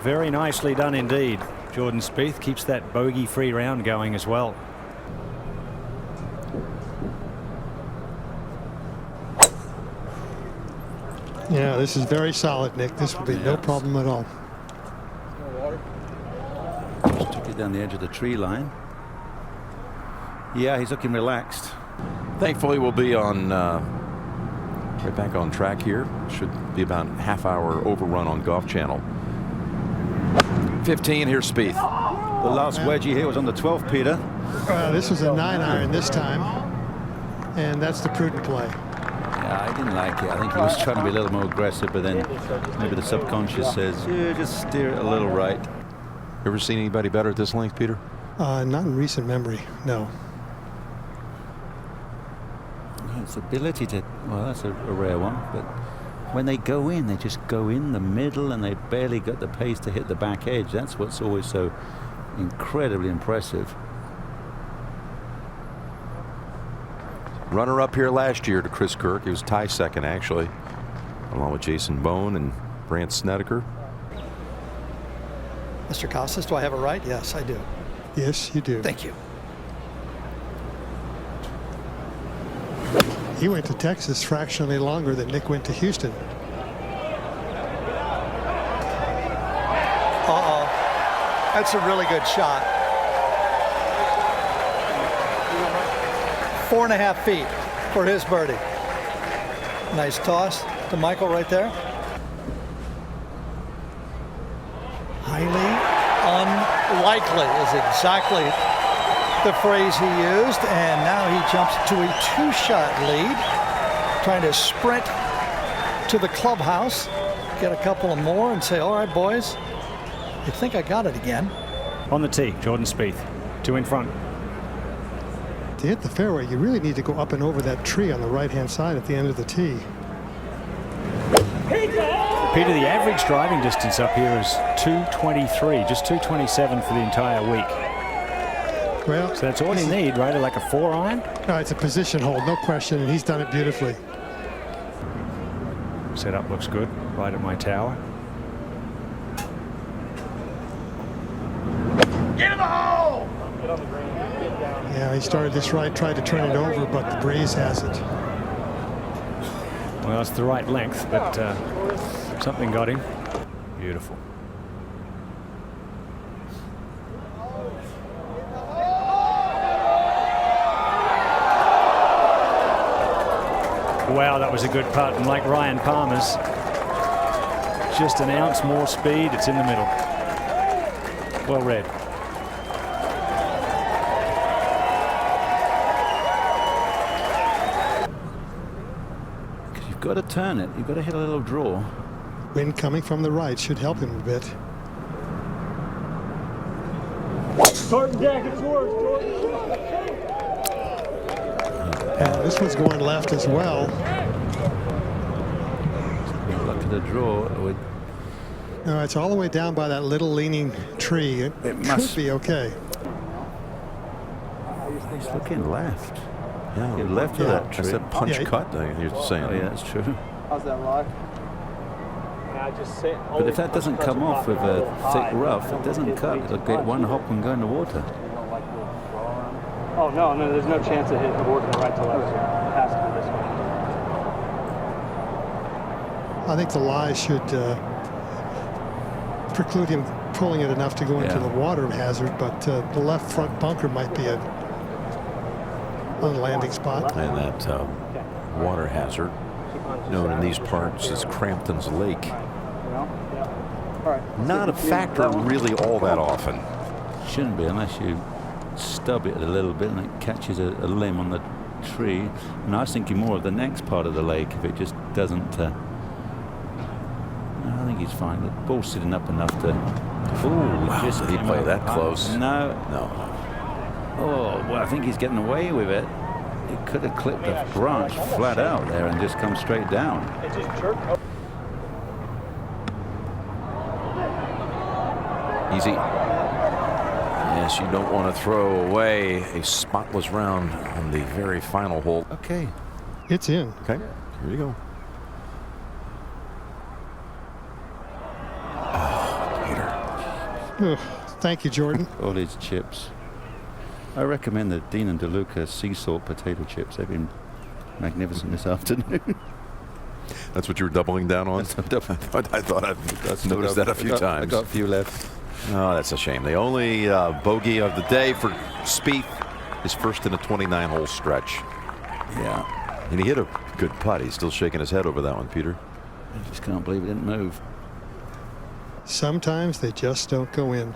S1: Very nicely done indeed. Jordan Spieth keeps that bogey-free round going as well.
S5: Yeah, this is very solid, Nick. This will be no problem at all.
S9: Just took it down the edge of the tree line. Yeah, he's looking relaxed.
S6: Thankfully, we'll be on right back on track here. Should be about a half-hour overrun on Golf Channel. 15. Here's Spieth.
S9: The last wedgie here was on the 12th, Peter.
S5: This was a 9-iron this time, and that's the prudent play.
S9: Yeah, I didn't like it. I think he was trying to be a little more aggressive, but then maybe the subconscious says, yeah, just steer it a little right.
S6: Ever seen anybody better at this length, Peter?
S5: Not in recent memory, no.
S9: It's ability to, well, that's a rare one, but when they go in, they just go in the middle and they barely got the pace to hit the back edge. That's what's always so incredibly impressive.
S6: Runner up here last year to Chris Kirk. He was tie second, actually, along with Jason Bone and Brandt Snedeker.
S8: Mr. Costas, do I have it right? Yes, I do.
S5: Yes, you do.
S8: Thank you.
S5: He went to Texas fractionally longer than Nick went to Houston.
S8: Uh-oh. That's a really good shot. 4.5 feet for his birdie. Nice toss to Michael right there. Highly unlikely is exactly the phrase he used, and now he jumps to a 2-shot lead, trying to sprint to the clubhouse, get a couple of more and say, all right, boys, I think I got it again.
S1: On the tee, Jordan Spieth, 2 in front.
S5: To hit the fairway, you really need to go up and over that tree on the right-hand side at the end of the tee.
S1: Peter, the average driving distance up here is 223, just 227 for the entire week.
S5: Well,
S1: so that's all you need, right? Like a 4-iron?
S5: No, it's a position hold, no question, and he's done it beautifully.
S1: Setup looks good, right at my tower.
S7: Get in the hole!
S5: Yeah, he started this right, tried to turn it over, but the breeze has it.
S1: Well, it's the right length, but something got him. Beautiful. Wow, that was a good putt, and like Ryan Palmer's, just an ounce more speed. It's in the middle. Well read.
S9: You've got to turn it. You've got to hit a little draw.
S5: Wind coming from the right should help him a bit.
S7: Jordan jackets work, Jordan.
S5: And this one's going left as well.
S9: Luck to the draw.
S5: No, it's all the way down by that little leaning tree. It could be okay.
S9: He's looking left.
S6: Yeah,
S9: You're left of that tree.
S6: That's that punch cut thing you're saying.
S9: Oh, yeah, that's true.
S7: How's that lie?
S9: But if that doesn't come off with a thick rough, it doesn't cut. It'll get one hop and go in the water.
S7: Oh, no, there's no chance of hitting the water right to left. It has to be this way.
S5: I think the lie should preclude him pulling it enough to go into
S9: Yeah.
S5: the water hazard, but the left front bunker might be a landing spot.
S6: And that water hazard, known in these parts as Crampton's Lake, not a factor really all that often.
S9: Shouldn't be unless you stub it a little bit and it catches a limb on the tree. And I was thinking more of the next part of the lake if it just doesn't. No, I think he's fine. The ball's sitting up enough to. Oh,
S6: Wow,
S9: just
S6: did he
S9: came
S6: play
S9: out.
S6: that close?
S9: No.
S6: No.
S9: Oh, well, I think he's getting away with it. It could have clipped the branch flat out there and just come straight down.
S6: Easy. Yes, you don't want to throw away a spotless round on the very final hole.
S9: Okay.
S5: It's in.
S6: Okay, here you go. Oh, Peter.
S5: Thank you, Jordan.
S9: All his chips. I recommend the Dean and DeLuca sea salt potato chips. They've been magnificent this afternoon.
S6: That's what you were doubling down on? I thought I'd noticed that a few times.
S9: I got a few left.
S6: Oh, that's a shame. The only bogey of the day for Spieth, his first in a 29-hole stretch.
S9: Yeah.
S6: And he hit a good putt. He's still shaking his head over that one, Peter.
S9: I just can't believe it didn't move.
S5: Sometimes they just don't go in.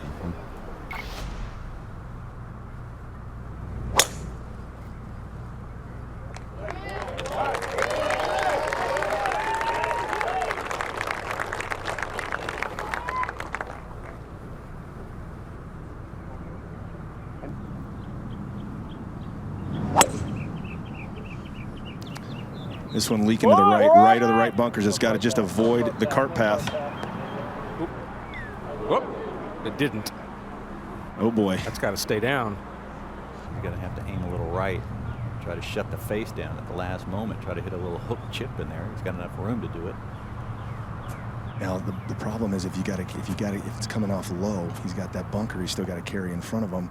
S4: This one leaking to the right of the right bunkers. It's got to just avoid the cart path.
S1: Whoop. It didn't.
S4: Oh boy.
S1: That's got to stay down.
S2: You're going to have to aim a little right. Try to shut the face down at the last moment. Try to hit a little hook chip in there. He's got enough room to do it.
S4: Now the problem is if it's coming off low, he's got that bunker he's still got to carry in front of him.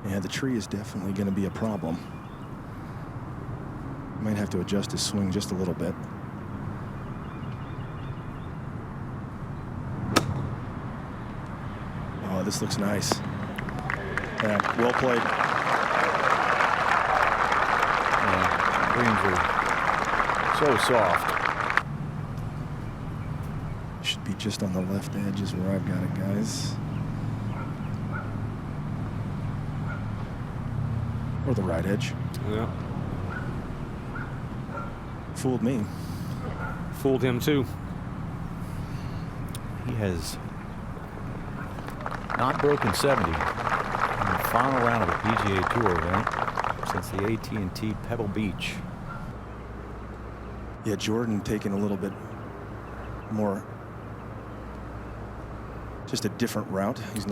S4: Yeah, the tree is definitely going to be a problem. Might have to adjust his swing just a little bit. Oh, this looks nice. Yeah, well played.
S3: Greens are so soft.
S4: Should be just on the left edge is where I've got it, guys. Or the right edge.
S1: Yeah.
S4: Fooled me.
S1: Fooled him too.
S2: He has not broken 70 in the final round of a PGA Tour event since the AT&T Pebble Beach.
S4: Yeah, Jordan taking a little bit more, just a different route. He's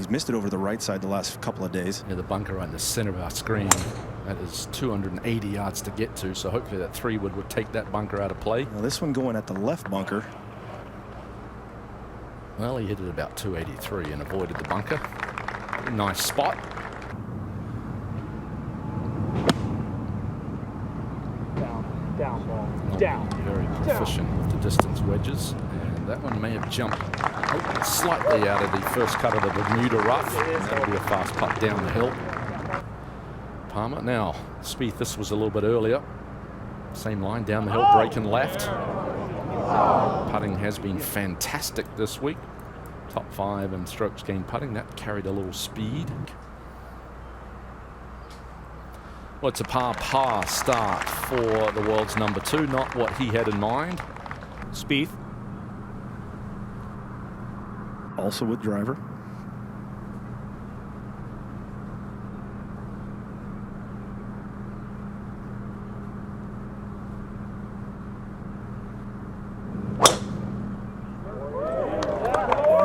S4: missed it over the right side the last couple of days.
S3: Yeah, the bunker right in the center of our screen. That is 280 yards to get to, so hopefully that 3-wood would take that bunker out of play.
S4: Now this one going at the left bunker.
S3: Well, he hit it about 283 and avoided the bunker. Nice spot.
S7: Down ball.
S3: Not
S7: Down.
S3: Very proficient with the distance wedges. And that one may have jumped slightly out of the first cut of the Bermuda rough. And that'll be a fast putt down the hill. Palmer. Now, Spieth, this was a little bit earlier. Same line down the hill, breaking left. Putting has been fantastic this week. Top 5 in strokes gained putting. That carried a little speed. Well, it's a par start for the world's number 2, not what he had in mind.
S1: Spieth.
S4: Also with driver.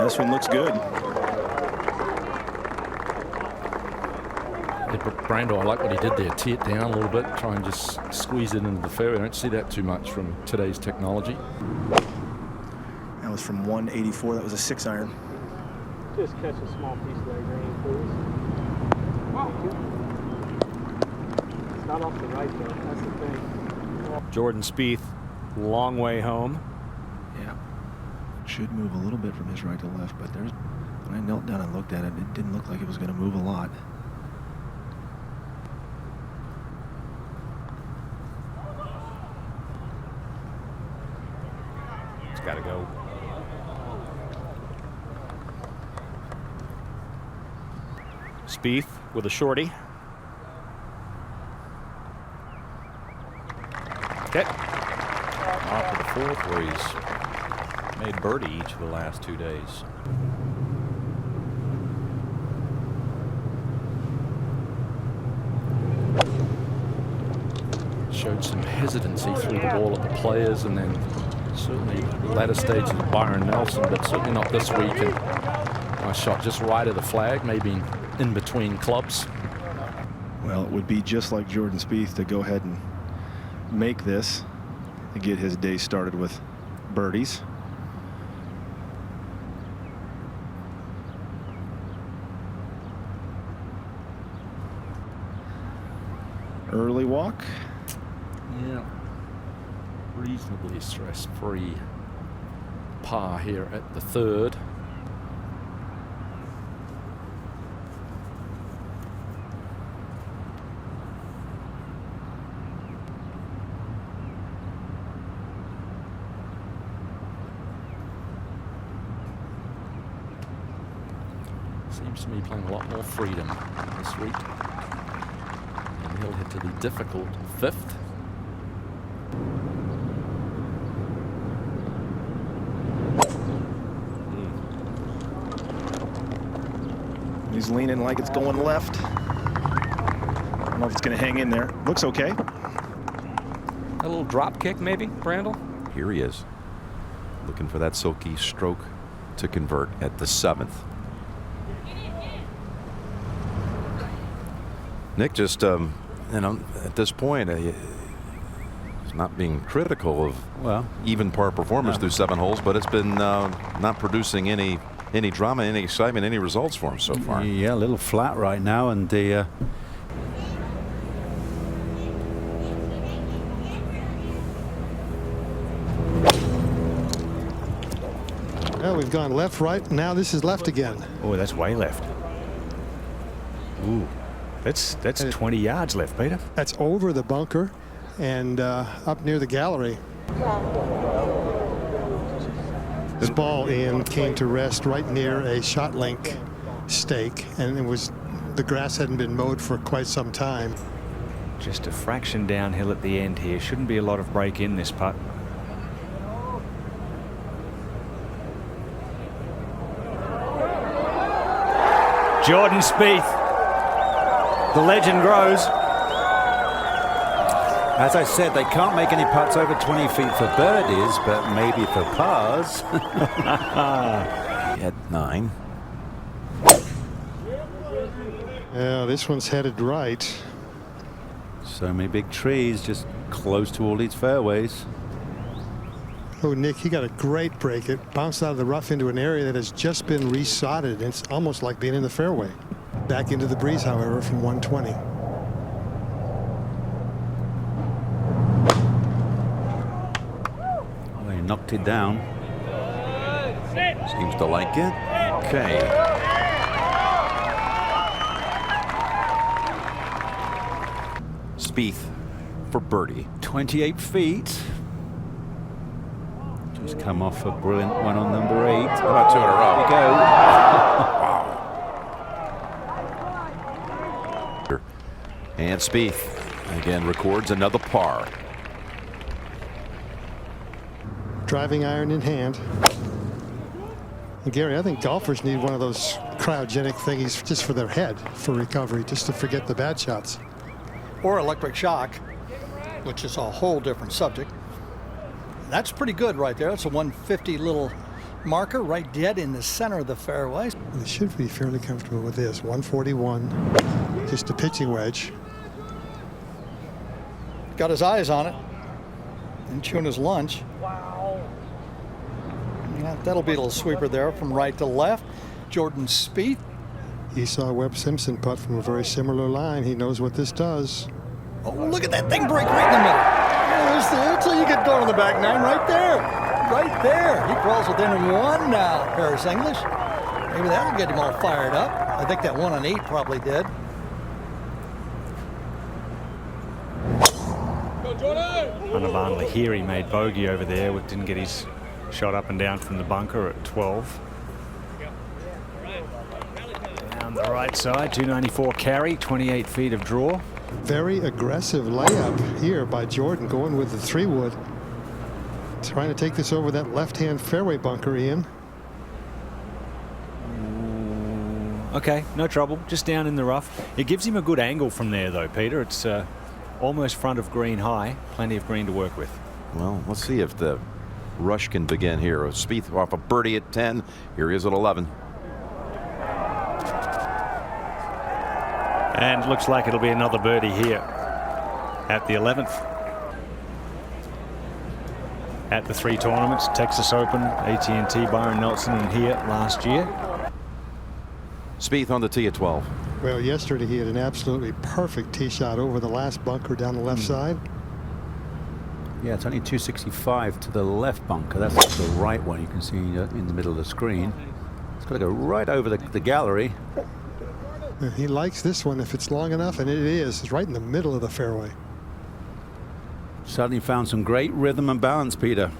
S4: This one looks good.
S3: Brando, I like what he did there. Tee it down a little bit, try and just squeeze it into the fairway. I don't see that too much from today's technology.
S4: That was from 184. That was a 6-iron.
S7: Just catch a small piece of that green, please. Thank you. It's not off the right, though. That's the thing.
S1: Jordan Spieth, long way home.
S4: Yeah. Should move a little bit from his right to left, but there's, when I knelt down and looked at it, it didn't look like it was going to move a lot.
S1: It's got to go. Spieth with a shorty. Okay.
S2: Off to the fourth, where he's made birdie each of the last 2 days.
S3: Showed some hesitancy through the ball at the Players, and then certainly latter stages of Byron Nelson, but certainly not this week. And nice shot just right of the flag, maybe in between clubs.
S4: Well, it would be just like Jordan Spieth to go ahead and make this to get his day started with birdies. Early walk.
S3: Yeah. Reasonably stress-free par here at the third. Seems to me playing a lot more freedom this week. And he'll head to the difficult fifth.
S4: He's leaning like it's going left. I don't know if it's going to hang in there. Looks okay.
S1: A little drop kick, maybe, Brandel?
S6: Here he is, looking for that silky stroke to convert at the 7th. Nick, just you know, at this point, he's not being critical of even par performance through 7 holes, but it's been not producing any drama, any excitement, any results for him so far.
S9: Yeah, a little flat right now, and the
S5: Well, we've gone left, right. Now this is left again.
S1: Oh, that's way left. Ooh, that's 20 yards left, Peter.
S5: That's over the bunker and up near the gallery. This ball, Ian, came to rest right near a shot link stake, and the grass hadn't been mowed for quite some time.
S1: Just a fraction downhill at the end here. Shouldn't be a lot of break in this putt. Jordan Spieth. The legend grows.
S9: as I said, they can't make any putts over 20 feet for birdies, but maybe for pars.
S6: At 9.
S5: Yeah, this one's headed right.
S9: So many big trees just close to all these fairways.
S5: Oh, Nick, he got a great break. It bounced out of the rough into an area that has just been resodded. It's almost like being in the fairway. Back into the breeze, however, from 120.
S9: Well, they knocked it down.
S6: Seems to like it. Okay. Spieth for birdie.
S9: 28 feet. Just come off a brilliant one on number 8.
S6: How about 2 in a row?
S9: There
S6: Wow. And Spieth again records another par.
S5: Driving iron in hand. And Gary, I think golfers need one of those cryogenic thingies just for their head for recovery, just to forget the bad shots.
S8: Or electric shock, which is a whole different subject. That's pretty good right there. It's a 150 little marker right dead in the center of the fairway.
S5: They should be fairly comfortable with this. 141, just a pitching wedge.
S8: Got his eyes on it and chewing his lunch. Yeah, that'll be a little sweeper there from right to left. Jordan Spieth.
S5: He saw Webb Simpson putt from a very similar line. He knows what this does.
S8: Oh, look at that thing break right in the middle. So you get going on the back nine right there. Right there. He crawls within one now, Harris English. Maybe that'll get him all fired up. I think that 1 on 8 probably did.
S1: Anaban Lahiri made bogey over there, but didn't get his shot up and down from the bunker at 12. Down the right side, 294 carry, 28 feet of draw.
S5: Very aggressive layup here by Jordan, going with the 3-wood. Trying to take this over that left-hand fairway bunker, Ian.
S1: Okay, no trouble. Just down in the rough. It gives him a good angle from there, though, Peter. It's almost front of green high. Plenty of green to work with.
S6: Well, let's see if the rush can begin here. Spieth off a birdie at 10. Here he is at 11.
S1: And looks like it'll be another birdie here at the 11th. At the 3 tournaments, Texas Open, AT&T, Byron Nelson, and here last year.
S6: Spieth on the tee at 12.
S5: Well, yesterday he had an absolutely perfect tee shot over the last bunker down the left side.
S9: Yeah, it's only 265 to the left bunker. That's the right one you can see in the middle of the screen. It's got to go right over the gallery.
S5: He likes this one if it's long enough, and it is. It's right in the middle of the fairway.
S9: Suddenly found some great rhythm and balance, Peter.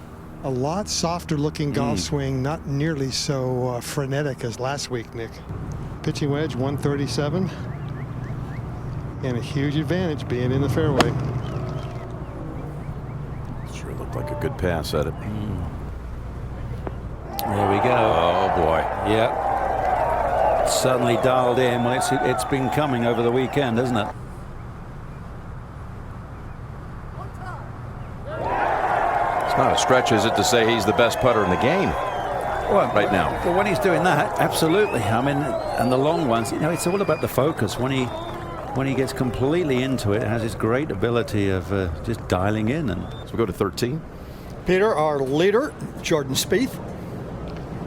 S5: A lot softer looking golf swing, not nearly so frenetic as last week, Nick. Pitching wedge 137, and a huge advantage being in the fairway.
S6: Sure looked like a good pass at it.
S9: There we go.
S6: Oh boy.
S9: Yeah. Suddenly dialed in. Well, it's been coming over the weekend, isn't it?
S6: It's not a stretch, is it, to say he's the best putter in the game right now?
S9: Well, when he's doing that, absolutely. I mean, and the long ones, you know, it's all about the focus. When he gets completely into it, has this great ability of just dialing in. And
S6: so we go to 13.
S8: Peter, our leader, Jordan Spieth.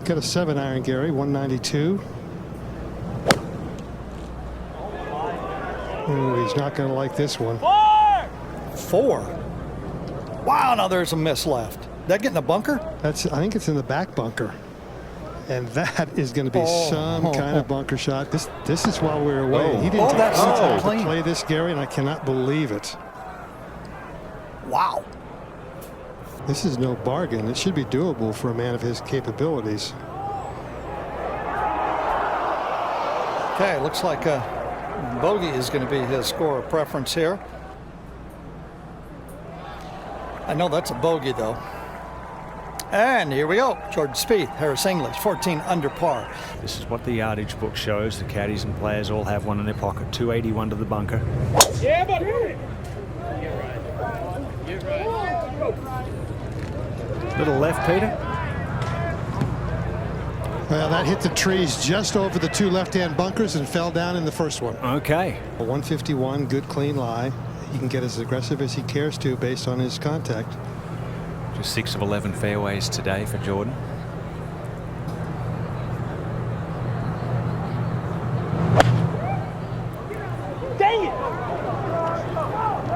S5: Got a 7-iron, Gary, 192. Ooh, he's not going to like this one.
S8: 4. Wow, now there's a miss left. That get in the bunker?
S5: I think it's in the back bunker. And that is going to be some kind of bunker shot. This is while we were away. He didn't take time to play this, Gary, and I cannot believe it.
S8: Wow.
S5: This is no bargain. It should be doable for a man of his capabilities.
S8: Okay, looks like bogey is going to be his score of preference here. I know that's a bogey, though. And here we go. Jordan Spieth, Harris English, 14 under par.
S1: This is what the yardage book shows. The caddies and players all have one in their pocket. 281 to the bunker.
S7: Yeah, but
S1: Little left, Peter.
S5: Well, that hit the trees just over the 2 left-hand bunkers and fell down in the first one.
S1: Okay.
S5: 151, good clean lie. He can get as aggressive as he cares to based on his contact.
S1: Just 6 of 11 fairways today for Jordan.
S7: dang it!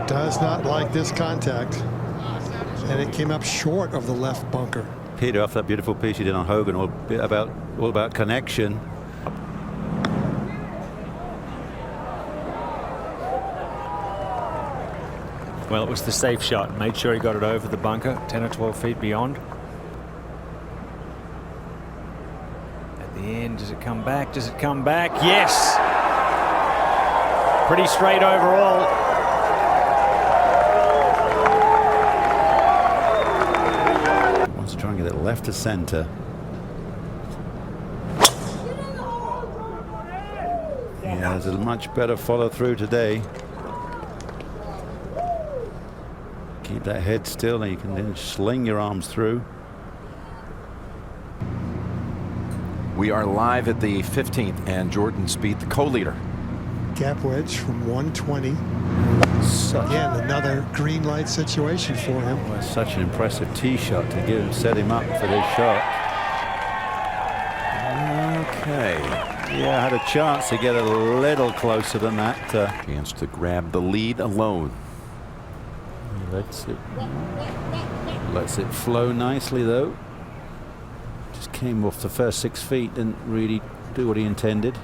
S5: Does not like this contact. And it came up short of the left bunker.
S9: Peter, off that beautiful piece you did on Hogan, all about connection.
S1: Well, it was the safe shot. Made sure he got it over the bunker, 10 or 12 feet beyond. At the end, does it come back? Does it come back? Yes! Pretty straight overall.
S9: Wants to try and get it left to center. Yeah, there's a much better follow through today. Keep that head still and you can then sling your arms through.
S6: We are live at the 15th, and Jordan Spieth, the co-leader.
S5: Gap wedge from 120. Again, another green light situation for him.
S9: Well, such an impressive tee shot to set him up for this shot.
S6: Okay.
S9: Yeah, had a chance to get a little closer than that.
S6: Chance to grab the lead alone.
S9: Lets it flow nicely though. Just came off the first 6 feet, didn't really do what he intended.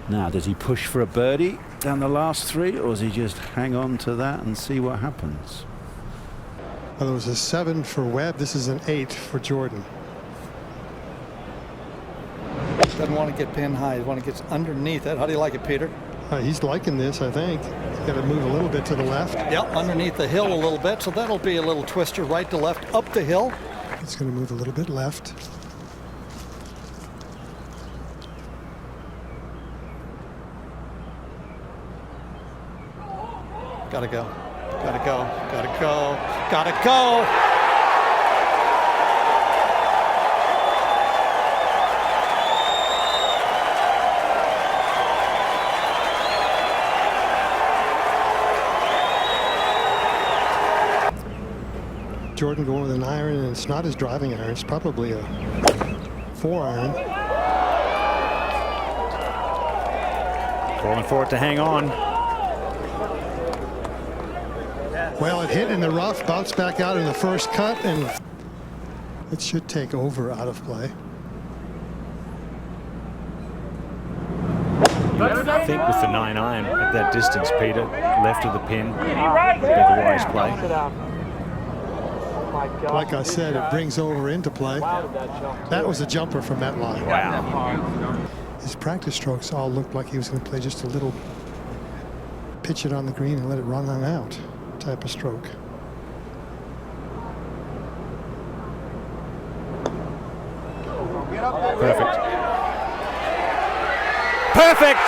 S9: Now, does he push for a birdie down the last 3, or does he just hang on to that and see what happens?
S5: Well, it was a 7 for Webb. This is an 8 for Jordan.
S8: Doesn't want to get pin high. He wants to get underneath it. How do you like it, Peter?
S5: He's liking this, I think. He's got to move a little bit to the left.
S8: Yep, underneath the hill a little bit. So that'll be a little twister right to left up the hill.
S5: It's going to move a little bit left.
S8: Gotta go. Gotta go. Gotta go. Gotta go.
S5: Jordan going with an iron, and it's not his driving iron. It's probably a 4-iron.
S1: Going for it to hang on.
S5: Well, it hit in the rough, bounced back out in the first cut, and it should take over out of play.
S1: I think with the 9-iron at that distance, Peter, left of the pin, be the wise play.
S5: Like I said, it brings over into play. That was a jumper from that line.
S1: Wow.
S5: His practice strokes all looked like he was going to play just a little, pitch it on the green and let it run on out type of stroke.
S1: Perfect. Perfect!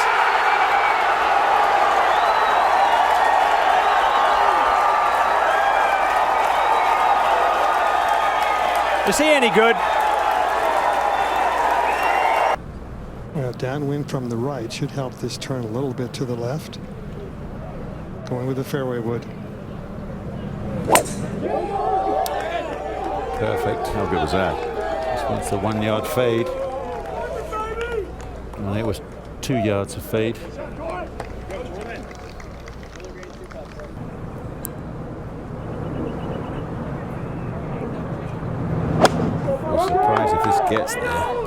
S1: Is he any good?
S5: Well, downwind from the right should help this turn a little bit to the left. Going with the fairway wood.
S9: Perfect.
S6: How good was that?
S9: This one's the 1-yard fade. And it was 2 yards of fade. I'm surprised if this gets there.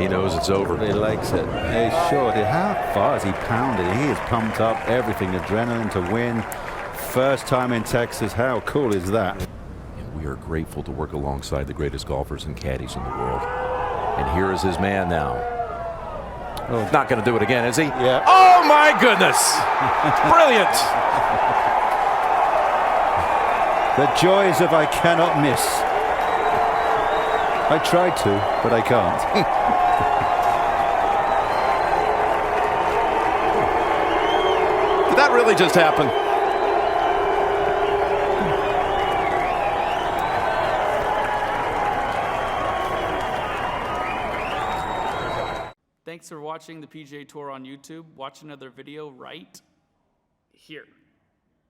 S6: He knows it's over.
S9: He likes it. Hey, sure. How far has he pounded? He is pumped up. Everything, adrenaline to win. First time in Texas. How cool is that?
S6: And we are grateful to work alongside the greatest golfers and caddies in the world. And here is his man now. Oh, not going to do it again, is he?
S9: Yeah.
S6: Oh my goodness! Brilliant.
S9: The joys of I cannot miss. I tried to, but I can't.
S6: Did that really just happen?
S10: Thanks for watching the PGA Tour on YouTube. Watch another video right here.